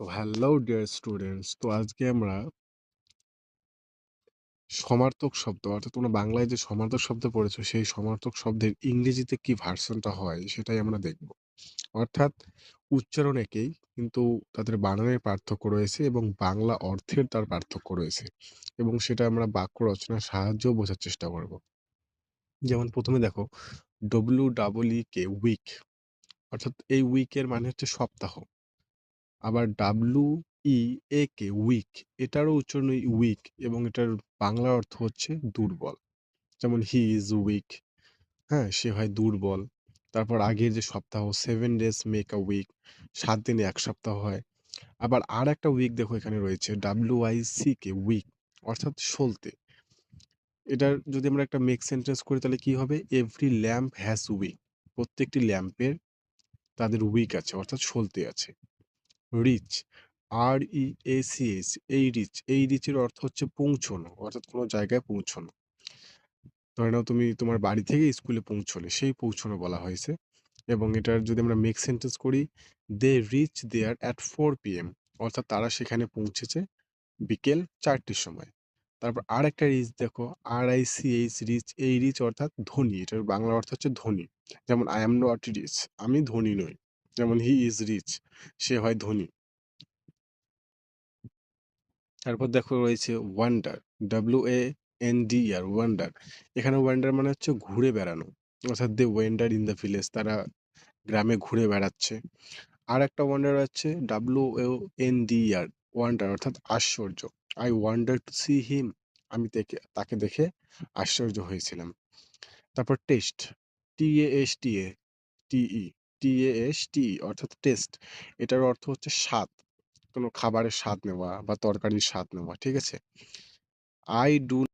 তো hello dear students, তো আজকে আমরা সমার্থক শব্দ অর্থাৎ তোমরা বাংলায় যে সমার্থক শব্দ পড়েছো সেই সমার্থক শব্দের ইংরেজিতে কি ভার্সনটা হয় সেটাই আমরা দেখব। অর্থাৎ উচ্চারণ একই, কিন্তু তাদের বানানের পার্থক্য রয়েছে এবং বাংলা অর্থের তার পার্থক্য রয়েছে, এবং সেটা আমরা বাক্য রচনার সাহায্যেও বোঝার চেষ্টা করব। যেমন প্রথমে দেখো, WEEK উইক, অর্থাৎ এই উইকের মানে হচ্ছে সপ্তাহ। আবার WEAK উইক, এটারও উচ্চারণ ওই উইক, এবং এটার বাংলা অর্থ হচ্ছে দুর্বল। যেমন হি ইজ উইক, হ্যাঁ, সে হয় দুর্বল। তারপর আগের যে সপ্তাহ, 7 days মেক আ উইক, 7 দিনে 1 সপ্তাহ হয়। আবার আর একটা উইক দেখো এখানে রয়েছে, WICK উইক, অর্থাৎ সলতে। এটার যদি আমরা একটা মেক সেন্টেন্স করি তাহলে কি হবে, এভরি ল্যাম্প হ্যাজ উইক, প্রত্যেকটি ল্যাম্পের তাদের উইক আছে, অর্থাৎ সলতে আছে। রিচ, REACH, এই রিচের অর্থ হচ্ছে পৌঁছানো, অর্থাৎ কোনো জায়গায় পৌঁছানো। ধরে নাও তুমি তোমার বাড়ি থেকে স্কুলে পৌঁছলে, সেই পৌঁছানো বলা হয়েছে। এবং এটার যদি আমরা মেক সেন্টেন্স করি, they reach there at 4 PM, অর্থাৎ তারা সেখানে পৌঁছেছে বিকেল 4টের সময়। তারপর আর একটা রিচ দেখো, RICH রিচ, এই রিচ অর্থাৎ ধনী, এটার বাংলা অর্থ হচ্ছে ধনী। যেমন আই এম নট রিচ, আমি ধনী নই। যেমন হি ইজ রিচ, সে হয় ধনী। তারপর দেখো রয়েছে ওয়ান্ডার, WANDER ওয়ান্ডার। এখানে ওয়ান্ডার মানে হচ্ছে ঘুরে বেড়ানো, অর্থাৎ দে ওয়েন্ডার ইন দ্য ভিলেজ, তারা গ্রামে ঘুরে বেড়াচ্ছে। আর একটা ওয়ান্ডার আছে WONDER ওয়ান্ডার, অর্থাৎ আশ্চর্য। I wonder to see him, আমি তাকে দেখে আশ্চর্য হয়েছিলাম। তারপর টেস্ট, TASTE TASTE অর্থাৎ টেস্ট, এটার অর্থ হচ্ছে স্বাদ, কোনো খাবারের স্বাদ নেওয়া বা তরকারির স্বাদ নেওয়া, ঠিক আছে। I do